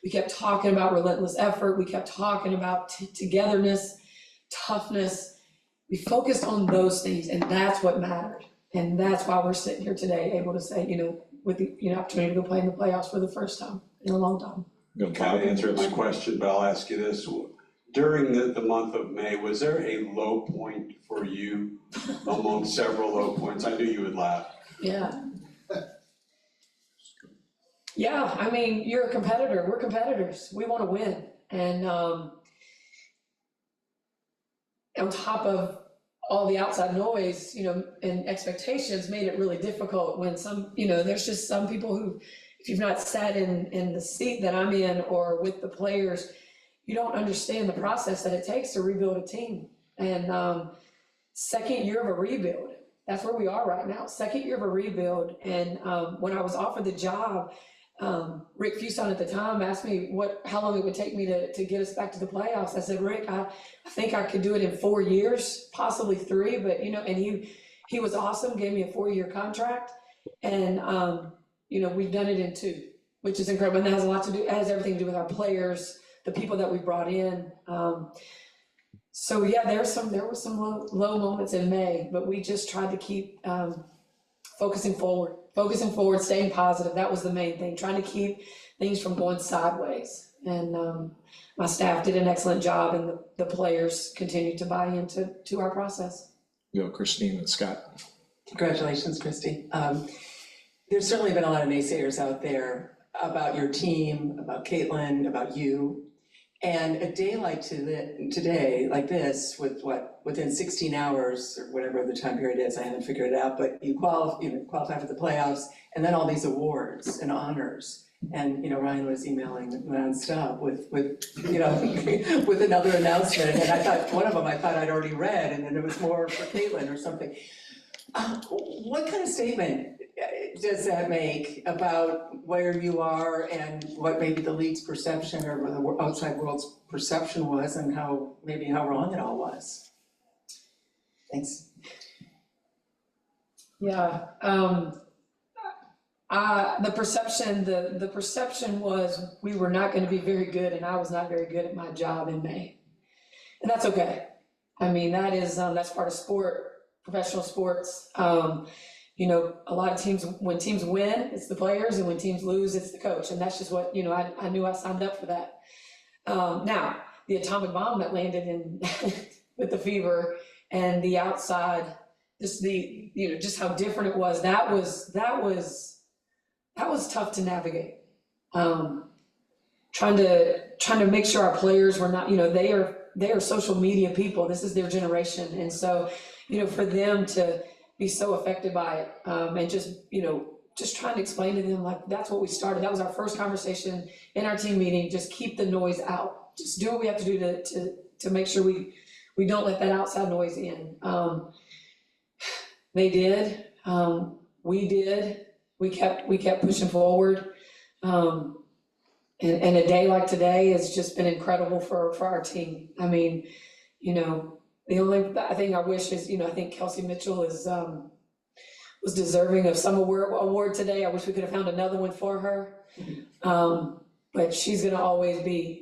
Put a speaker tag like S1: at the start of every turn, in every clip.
S1: We kept talking about relentless effort. We kept talking about togetherness, toughness. We focused on those things, and that's what mattered. And that's why we're sitting here today, able to say, with the opportunity to go play in the playoffs for the first time in a long time.
S2: You kind of answered my question, but I'll ask you this. During the month of May, was there a low point for you among several low points? I knew you would laugh.
S1: Yeah. Yeah, I mean, you're a competitor. We're competitors. We want to win. And on top of all the outside noise, and expectations made it really difficult when there's just some people who, if you've not sat in the seat that I'm in or with the players, you don't understand the process that it takes to rebuild a team. And second year of a rebuild, that's where we are right now. Second year of a rebuild. And when I was offered the job, Rick Fuson at the time asked me how long it would take me to get us back to the playoffs. I said, Rick, I think I could do it in 4 years, possibly 3, but and he was awesome, gave me a 4-year contract. And we've done it in 2, which is incredible. And that has everything to do with our players, the people that we brought in. So yeah, there were some low moments in May, but we just tried to keep focusing forward, staying positive. That was the main thing, trying to keep things from going sideways. And my staff did an excellent job, and the players continued to buy into our process.
S3: Christine and Scott.
S4: Congratulations, Christie. There's certainly been a lot of naysayers out there about your team, about Caitlin, about you. And a day like today, like this, within 16 hours or whatever the time period is, I haven't figured it out, but you qualify for the playoffs, and then all these awards and honors. And Ryan was emailing nonstop with with another announcement, and I thought one of them I'd already read, and then it was more for Caitlin or something. What kind of statement does that make about where you are and what maybe the league's perception or the outside world's perception was, and how wrong it all was? Thanks.
S1: Yeah, the perception was we were not going to be very good, and I was not very good at my job in May, and that's okay. I mean, that's part of sport. Professional sports, a lot of teams, when teams win, it's the players, and when teams lose, it's the coach. And that's just what, I knew I signed up for that. Now, the atomic bomb that landed in with the fever and the outside, just just how different it was, that was tough to navigate. Trying to make sure our players were not, they are social media people. This is their generation. And so, for them to be so affected by it, and just trying to explain to them, like, that's what we started. That was our first conversation in our team meeting. Just keep the noise out. Just do what we have to do to make sure we don't let that outside noise in. They did. We did. We kept pushing forward. And a day like today has just been incredible for our team. I mean, the only thing I wish is, I think Kelsey Mitchell was deserving of some award today. I wish we could have found another one for her. But she's gonna always be,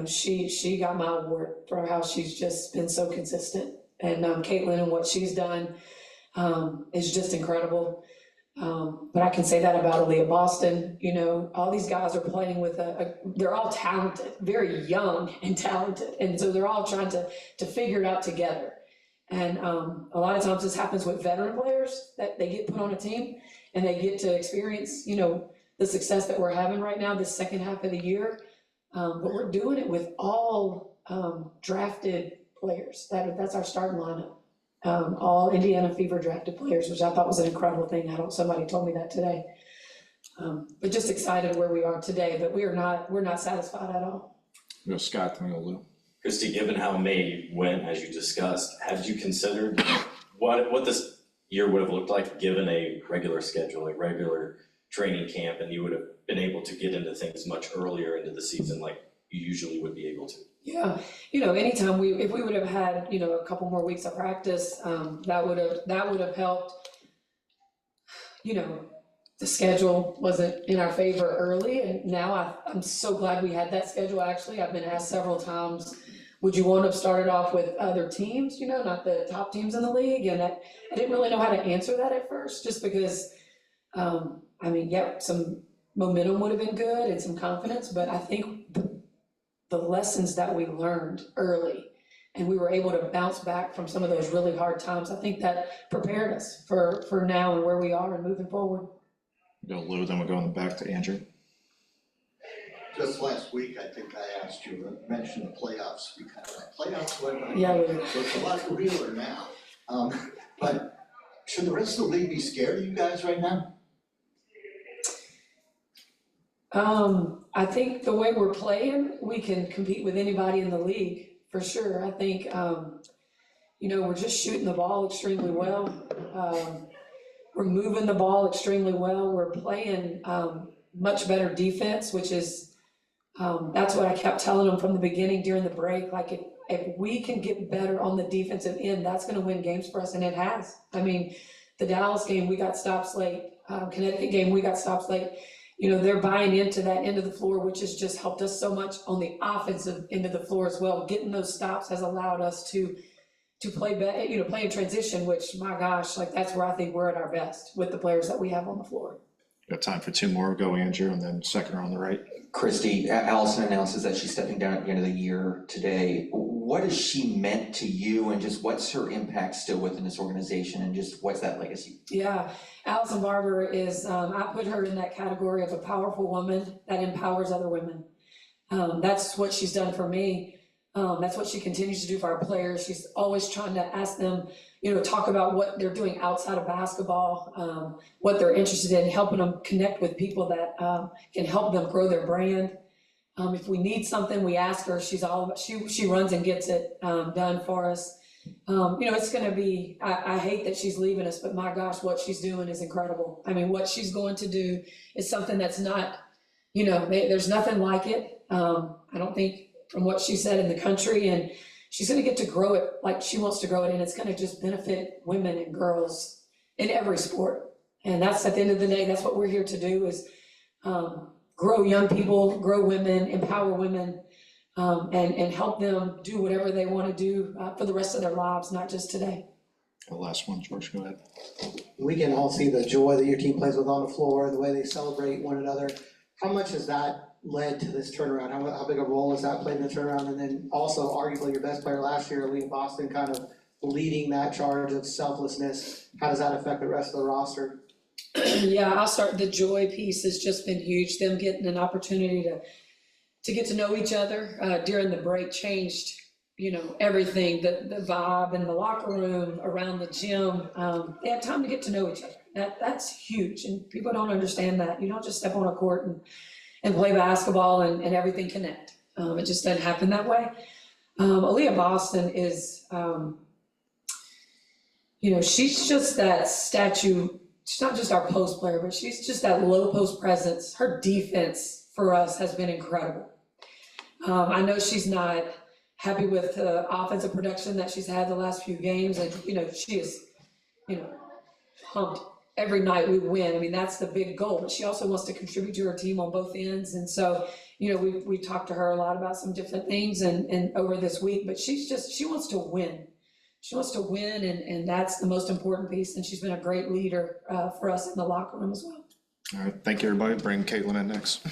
S1: she got my award for how she's just been so consistent. And Caitlin and what she's done is just incredible. But I can say that about Aaliyah Boston. All these guys are playing with they're all talented, very young and talented. And so they're all trying to figure it out together. And a lot of times this happens with veteran players, that they get put on a team and they get to experience, the success that we're having right now, this second half of the year. But we're doing it with all drafted players. That's our starting lineup. All Indiana Fever drafted players, which I thought was an incredible thing. Somebody told me that today. But just excited where we are today, but we're not satisfied at all.
S3: Scott, then Lou.
S5: Christie, given how May went, as you discussed, have you considered what this year would have looked like given a regular schedule, a regular training camp, and you would have been able to get into things much earlier into the season like you usually would be able to?
S1: Yeah, anytime if we would have had, a couple more weeks of practice, that would have helped, to the schedule wasn't in our favor early, and now I'm so glad we had that schedule, actually. I've been asked several times, would you want to have started off with other teams, you know, not the top teams in the league? And I didn't really know how to answer that at first, just because, I mean, yeah, some momentum would have been good and some confidence, but I think the lessons that we learned early, and we were able to bounce back from some of those really hard times, I think that prepared us for now and where we are and moving forward.
S3: Go Lou, then we're going back to Andrew.
S6: Just last week, I think I asked you to mention the playoffs, we kind of like, playoffs, what?
S1: Yeah,
S6: So it's a lot realer now. But should the rest of the league be scared of you guys right now?
S1: I think the way we're playing, we can compete with anybody in the league, for sure. I think, you know, we're just shooting the ball extremely well. We're moving the ball extremely well. We're playing much better defense, which is, that's what I kept telling them from the beginning during the break. Like, if we can get better on the defensive end, that's gonna win games for us, and it has. I mean, the Dallas game, we got stops late. Connecticut game, we got stops late. You know, they're buying into that end of the floor, which has just helped us so much on the offensive end of the floor as well. Getting those stops has allowed us to play better, you know, play in transition, which, my gosh, like, that's where I think we're at our best with the players that we have on the floor.
S3: Got time for two more. Go Andrew, and then second row on the right.
S7: Christie, Allison announces that she's stepping down at the end of the year today. What has she meant to you, and just what's her impact still within this organization, and just what's that legacy?
S1: Yeah, Allison Barber is, I put her in that category of a powerful woman that empowers other women. That's what she's done for me. That's what she continues to do for our players. She's always trying to ask them, you know, talk about what they're doing outside of basketball, what they're interested in, helping them connect with people that can help them grow their brand. If we need something, we ask her. She's all about, she runs and gets it done for us. You know, it's gonna be, I hate that she's leaving us, but my gosh, what she's doing is incredible. I mean, what she's going to do is something that's not, you know, there's nothing like it. I don't think, from what she said, in the country, and she's gonna get to grow it like she wants to grow it, and it's gonna just benefit women and girls in every sport. And that's, at the end of the day, that's what we're here to do, is grow young people, grow women, empower women, and help them do whatever they wanna do for the rest of their lives, not just today.
S3: The last one, George, go ahead.
S8: We can all see the joy that your team plays with on the floor, the way they celebrate one another. How much has that led to this turnaround? How big a role has that played in the turnaround? And then also, arguably your best player last year, Aaliyah Boston, kind of leading that charge of selflessness. How does that affect the rest of the roster?
S1: Yeah, I'll start. The joy piece has just been huge. Them getting an opportunity to get to know each other during the break changed, you know, everything. The vibe in the locker room, around the gym. They have time to get to know each other. That's huge, and people don't understand that. You don't just step on a court and play basketball and everything connect. It just doesn't happen that way. Aaliyah Boston is, you know, she's just that statue. She's not just our post player, but she's just that low post presence. Her defense for us has been incredible. I know she's not happy with the offensive production that she's had the last few games, and, you know, she is, you know, pumped every night we win. I mean, that's the big goal, but she also wants to contribute to her team on both ends. And so, you know, we talked to her a lot about some different things and over this week, but she wants to win. She wants to win, and that's the most important piece. And she's been a great leader for us in the locker room as well.
S3: All right, thank you, everybody. Bring Caitlin in next.